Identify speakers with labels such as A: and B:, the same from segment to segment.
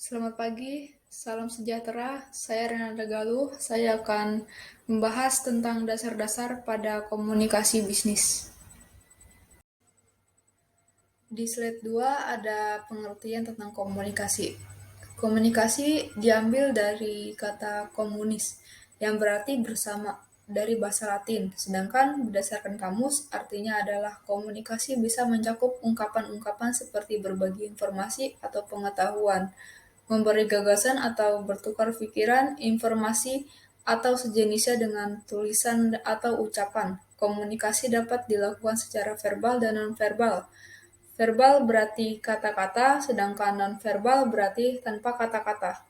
A: Selamat pagi, salam sejahtera. Saya Renata Galuh. Saya akan membahas tentang dasar-dasar pada komunikasi bisnis. Di slide 2 ada pengertian tentang komunikasi. Komunikasi diambil dari kata komunis, yang berarti bersama dari bahasa Latin. Sedangkan berdasarkan kamus, artinya adalah komunikasi bisa mencakup ungkapan-ungkapan seperti berbagi informasi atau pengetahuan, memberi gagasan atau bertukar pikiran, informasi, atau sejenisnya dengan tulisan atau ucapan. Komunikasi dapat dilakukan secara verbal dan non-verbal. Verbal berarti kata-kata, sedangkan non-verbal berarti tanpa kata-kata.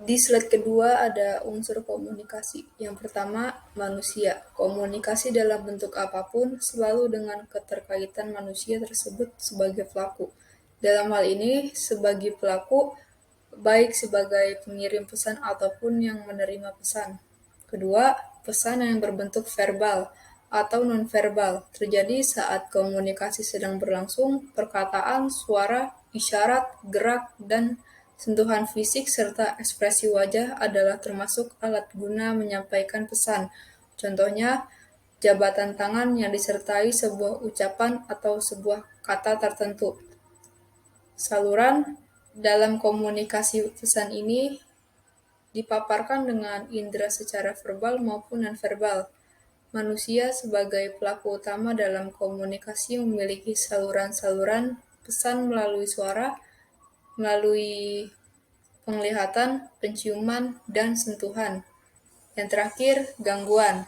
A: Di slide kedua ada unsur komunikasi. Yang pertama, manusia. Komunikasi dalam bentuk apapun selalu dengan keterkaitan manusia tersebut sebagai pelaku. Dalam hal ini, sebagai pelaku, baik sebagai pengirim pesan ataupun yang menerima pesan. Kedua, pesan yang berbentuk verbal atau non-verbal terjadi saat komunikasi sedang berlangsung, perkataan, suara, isyarat, gerak, dan sentuhan fisik serta ekspresi wajah adalah termasuk alat guna menyampaikan pesan. Contohnya, jabatan tangan yang disertai sebuah ucapan atau sebuah kata tertentu. Saluran dalam komunikasi pesan ini dipaparkan dengan indera secara verbal maupun non-verbal. Manusia sebagai pelaku utama dalam komunikasi memiliki saluran-saluran pesan melalui suara, melalui penglihatan, penciuman, dan sentuhan. Yang terakhir, gangguan.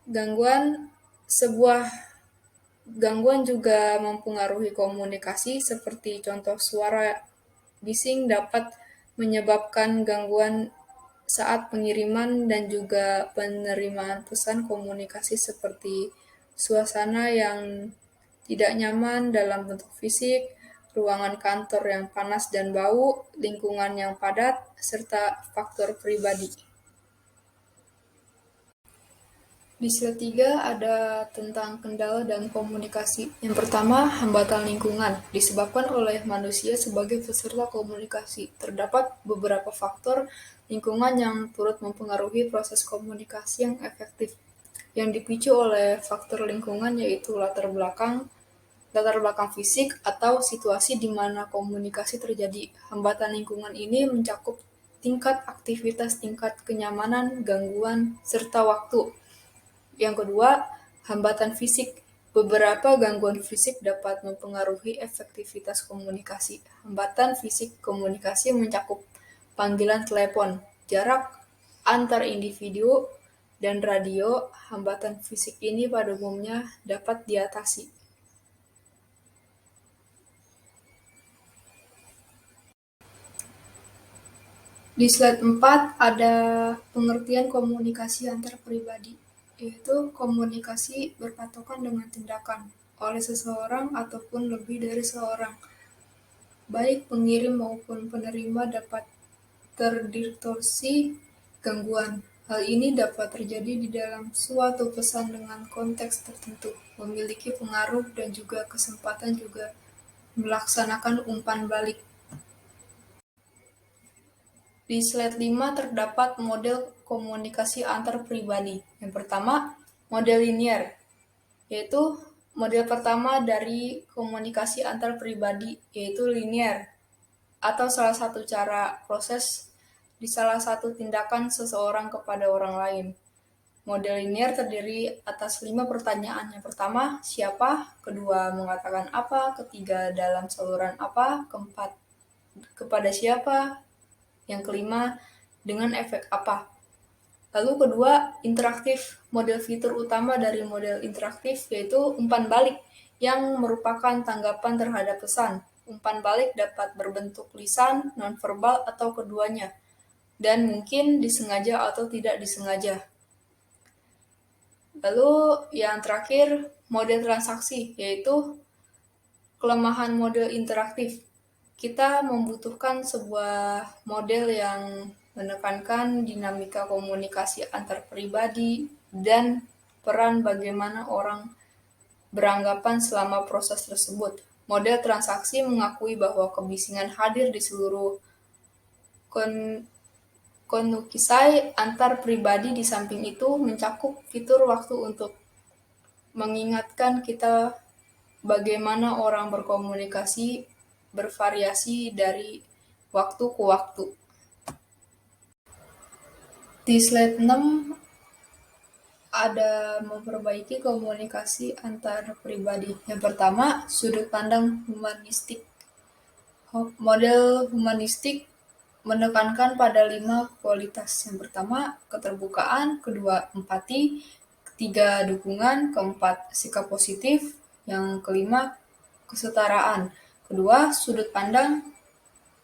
A: Gangguan juga mempengaruhi komunikasi, seperti contoh suara bising dapat menyebabkan gangguan saat pengiriman dan juga penerimaan pesan komunikasi, seperti suasana yang tidak nyaman dalam bentuk fisik, ruangan kantor yang panas dan bau, lingkungan yang padat, serta faktor pribadi. Di slide 3 ada tentang kendala dan komunikasi. Yang pertama, hambatan lingkungan disebabkan oleh manusia sebagai peserta komunikasi. Terdapat beberapa faktor lingkungan yang turut mempengaruhi proses komunikasi yang efektif. Yang dipicu oleh faktor lingkungan yaitu latar belakang fisik atau situasi di mana komunikasi terjadi. Hambatan lingkungan ini mencakup tingkat aktivitas, tingkat kenyamanan, gangguan, serta waktu. Yang kedua, hambatan fisik. Beberapa gangguan fisik dapat mempengaruhi efektivitas komunikasi. Hambatan fisik komunikasi mencakup panggilan telepon, jarak antar individu, dan radio. Hambatan fisik ini pada umumnya dapat diatasi. Di slide 4 ada pengertian komunikasi antar pribadi, yaitu komunikasi berpatokan dengan tindakan oleh seseorang ataupun lebih dari seorang. Baik pengirim maupun penerima dapat terdistorsi gangguan. Hal ini dapat terjadi di dalam suatu pesan dengan konteks tertentu, memiliki pengaruh dan juga kesempatan juga melaksanakan umpan balik. Di slide 5 terdapat model komunikasi antar pribadi. Yang pertama, model linier, yaitu model pertama dari komunikasi antar pribadi, yaitu linier, atau salah satu cara proses di salah satu tindakan seseorang kepada orang lain. Model linier terdiri atas 5 pertanyaan. Yang pertama, siapa? Kedua, mengatakan apa? Ketiga, dalam saluran apa? Keempat, kepada siapa? Yang kelima, dengan efek apa? Lalu kedua, interaktif. Model fitur utama dari model interaktif yaitu umpan balik, yang merupakan tanggapan terhadap pesan. Umpan balik dapat berbentuk lisan, nonverbal, atau keduanya, dan mungkin disengaja atau tidak disengaja. Lalu yang terakhir, model transaksi, yaitu kelemahan model interaktif. Kita membutuhkan sebuah model yang menekankan dinamika komunikasi antar pribadi dan peran bagaimana orang beranggapan selama proses tersebut. Model transaksi mengakui bahwa kebisingan hadir di seluruh konukisai antar pribadi. Di samping itu, mencakup fitur waktu untuk mengingatkan kita bagaimana orang berkomunikasi bervariasi dari waktu ke waktu. Di slide 6 ada memperbaiki komunikasi antar pribadi. Yang pertama, sudut pandang humanistik. Model humanistik menekankan pada 5 kualitas. Yang pertama, keterbukaan, kedua, empati, ketiga, dukungan, keempat, sikap positif, yang kelima, kesetaraan. Kedua, sudut pandang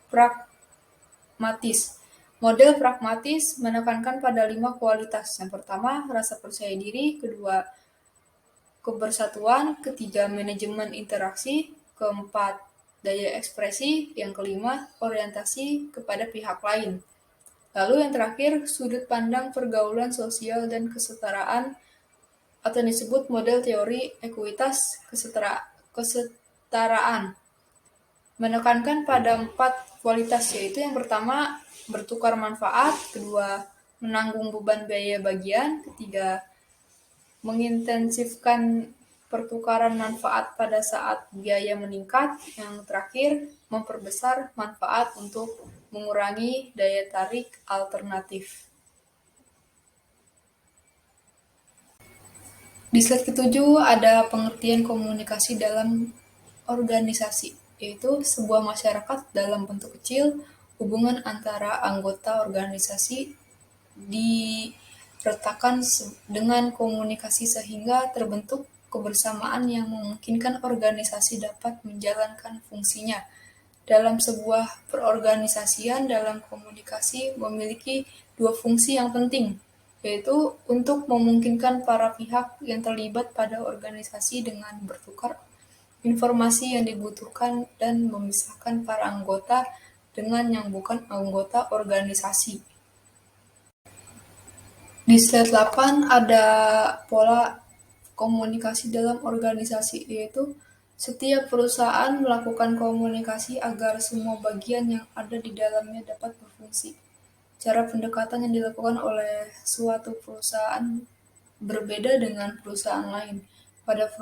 A: pragmatis. Model pragmatis menekankan pada 5 kualitas. Yang pertama, rasa percaya diri, kedua, kebersatuan, ketiga, manajemen interaksi, keempat, daya ekspresi, yang kelima, orientasi kepada pihak lain. Lalu yang terakhir, sudut pandang pergaulan sosial dan kesetaraan, atau disebut model teori ekuitas kesetaraan. Menekankan pada 4 kualitas, yaitu yang pertama, bertukar manfaat, kedua, menanggung beban biaya bagian, ketiga, mengintensifkan pertukaran manfaat pada saat biaya meningkat, yang terakhir, memperbesar manfaat untuk mengurangi daya tarik alternatif. Di slide ke-7 ada pengertian komunikasi dalam organisasi, yaitu sebuah masyarakat dalam bentuk kecil. Hubungan antara anggota organisasi diletakkan dengan komunikasi sehingga terbentuk kebersamaan yang memungkinkan organisasi dapat menjalankan fungsinya. Dalam sebuah perorganisasian, dalam komunikasi memiliki 2 fungsi yang penting, yaitu untuk memungkinkan para pihak yang terlibat pada organisasi dengan bertukar informasi yang dibutuhkan dan memisahkan para anggota dengan yang bukan anggota organisasi. Di slide 8 ada pola komunikasi dalam organisasi, yaitu setiap perusahaan melakukan komunikasi agar semua bagian yang ada di dalamnya dapat berfungsi. Cara pendekatan yang dilakukan oleh suatu perusahaan berbeda dengan perusahaan lain. Pada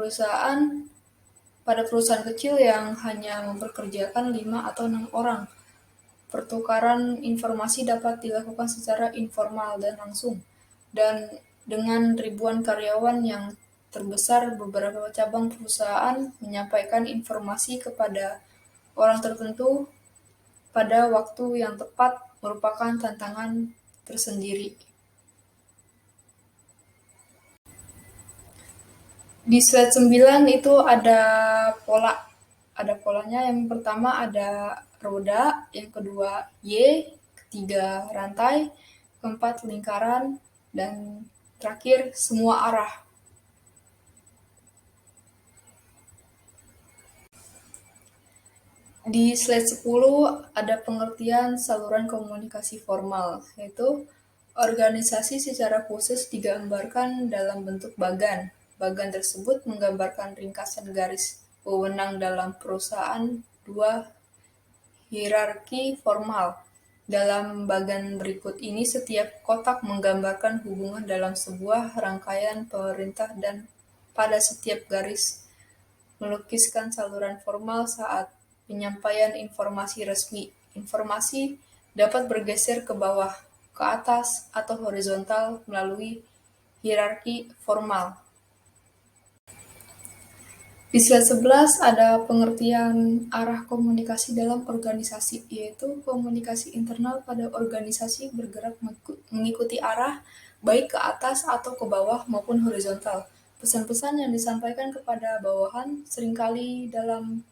A: perusahaan kecil yang hanya mempekerjakan 5 atau 6 orang, pertukaran informasi dapat dilakukan secara informal dan langsung. Dan dengan ribuan karyawan yang terbesar, beberapa cabang perusahaan menyampaikan informasi kepada orang tertentu pada waktu yang tepat merupakan tantangan tersendiri. Di slide 9 itu ada polanya. Yang pertama ada roda, yang kedua Y, ketiga rantai, keempat lingkaran, dan terakhir semua arah. Di slide 10 ada pengertian saluran komunikasi formal, yaitu organisasi secara khusus digambarkan dalam bentuk bagan. Bagan tersebut menggambarkan ringkasan garis wewenang dalam perusahaan. 2. Hierarki formal. Dalam bagan berikut ini, setiap kotak menggambarkan hubungan dalam sebuah rangkaian pemerintah, dan pada setiap garis melukiskan saluran formal saat penyampaian informasi resmi. Informasi dapat bergeser ke bawah, ke atas, atau horizontal melalui hierarki formal. Di slide 11 ada pengertian arah komunikasi dalam organisasi, yaitu komunikasi internal pada organisasi bergerak mengikuti arah, baik ke atas atau ke bawah maupun horizontal. Pesan-pesan yang disampaikan kepada bawahan seringkali dalam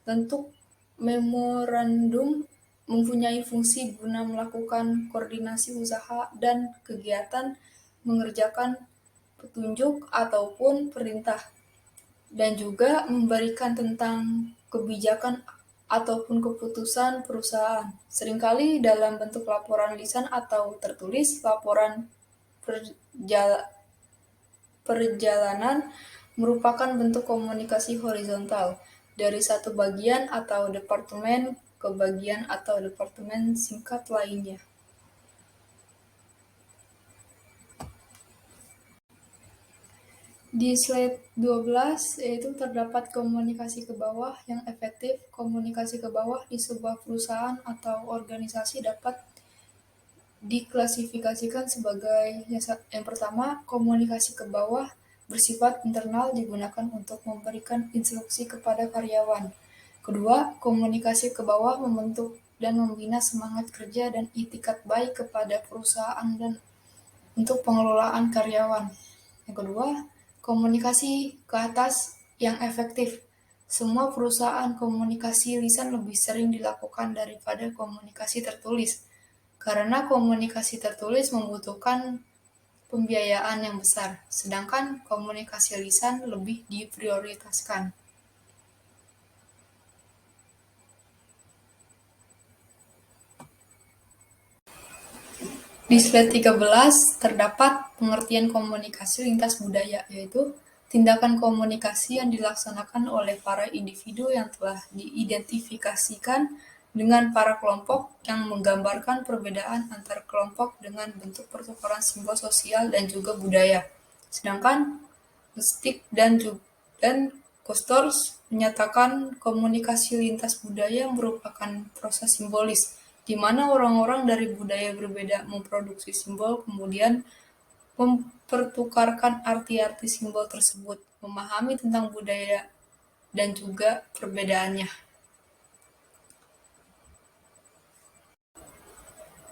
A: bentuk memorandum mempunyai fungsi guna melakukan koordinasi usaha dan kegiatan, mengerjakan petunjuk ataupun perintah, dan juga memberikan tentang kebijakan ataupun keputusan perusahaan. Seringkali dalam bentuk laporan lisan atau tertulis, laporan perjalanan, merupakan bentuk komunikasi horizontal dari satu bagian atau departemen ke bagian atau departemen singkat lainnya. Di slide 12 yaitu terdapat komunikasi ke bawah yang efektif. Komunikasi ke bawah di sebuah perusahaan atau organisasi dapat diklasifikasikan sebagai yang pertama, komunikasi ke bawah bersifat internal digunakan untuk memberikan instruksi kepada karyawan. Kedua, komunikasi ke bawah membentuk dan membina semangat kerja dan itikat baik kepada perusahaan dan untuk pengelolaan karyawan. Yang kedua, komunikasi ke atas yang efektif. Semua perusahaan komunikasi lisan lebih sering dilakukan daripada komunikasi tertulis, karena komunikasi tertulis membutuhkan pembiayaan yang besar, sedangkan komunikasi lisan lebih diprioritaskan. Di slide 13 terdapat pengertian komunikasi lintas budaya, yaitu tindakan komunikasi yang dilaksanakan oleh para individu yang telah diidentifikasikan dengan para kelompok yang menggambarkan perbedaan antar kelompok dengan bentuk pertukaran simbol sosial dan juga budaya. Sedangkan Lustig dan Kosters menyatakan komunikasi lintas budaya merupakan proses simbolis, di mana orang-orang dari budaya berbeda memproduksi simbol, kemudian mempertukarkan arti-arti simbol tersebut, memahami tentang budaya dan juga perbedaannya.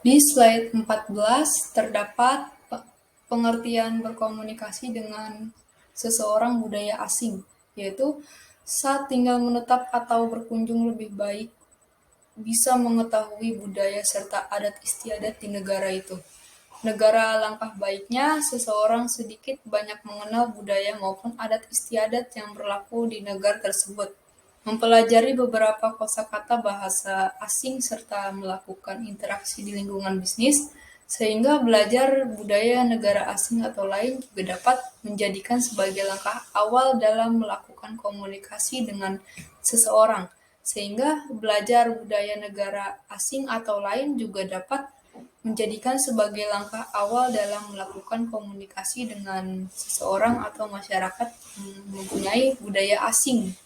A: Di slide 14 terdapat pengertian berkomunikasi dengan seseorang budaya asing, yaitu saat tinggal menetap atau berkunjung lebih baik bisa mengetahui budaya serta adat istiadat di negara itu. Negara alangkah baiknya seseorang sedikit banyak mengenal budaya maupun adat istiadat yang berlaku di negara tersebut, mempelajari beberapa kosakata bahasa asing serta melakukan interaksi di lingkungan bisnis, sehingga belajar budaya negara asing atau lain juga dapat menjadikan sebagai langkah awal dalam melakukan komunikasi dengan seseorang, sehingga belajar budaya negara asing atau lain juga dapat menjadikan sebagai langkah awal dalam melakukan komunikasi dengan seseorang atau masyarakat yang mempunyai budaya asing.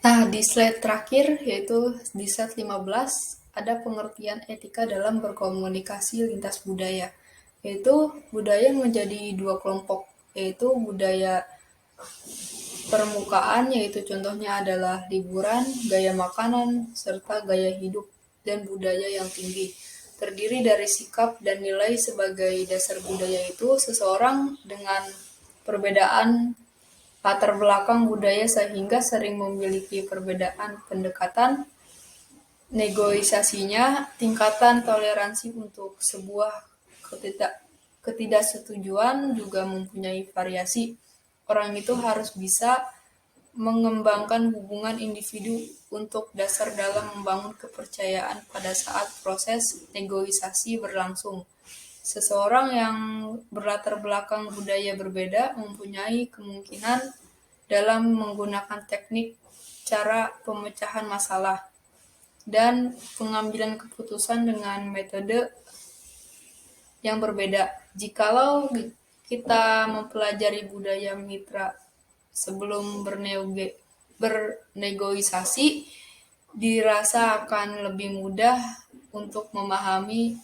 A: Nah, di slide terakhir, yaitu di slide 15, ada pengertian etika dalam berkomunikasi lintas budaya, yaitu budaya menjadi dua kelompok, yaitu budaya permukaan, yaitu contohnya adalah liburan, gaya makanan, serta gaya hidup, dan budaya yang tinggi. Terdiri dari sikap dan nilai sebagai dasar budaya itu, seseorang dengan perbedaan latar belakang budaya sehingga sering memiliki perbedaan pendekatan, negosiasinya, tingkatan toleransi untuk sebuah ketidaksetujuan juga mempunyai variasi. Orang itu harus bisa mengembangkan hubungan individu untuk dasar dalam membangun kepercayaan pada saat proses negosiasi berlangsung. Seseorang yang berlatar belakang budaya berbeda mempunyai kemungkinan dalam menggunakan teknik cara pemecahan masalah dan pengambilan keputusan dengan metode yang berbeda. Jikalau kita mempelajari budaya mitra sebelum bernegosiasi, dirasa akan lebih mudah untuk memahami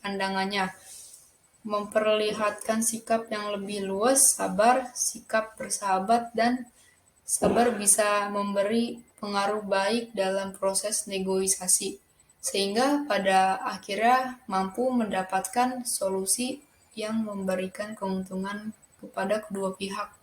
A: pandangannya, memperlihatkan sikap yang lebih luas, sabar, sikap bersahabat, dan sabar bisa memberi pengaruh baik dalam proses negosiasi, sehingga pada akhirnya mampu mendapatkan solusi yang memberikan keuntungan kepada kedua pihak.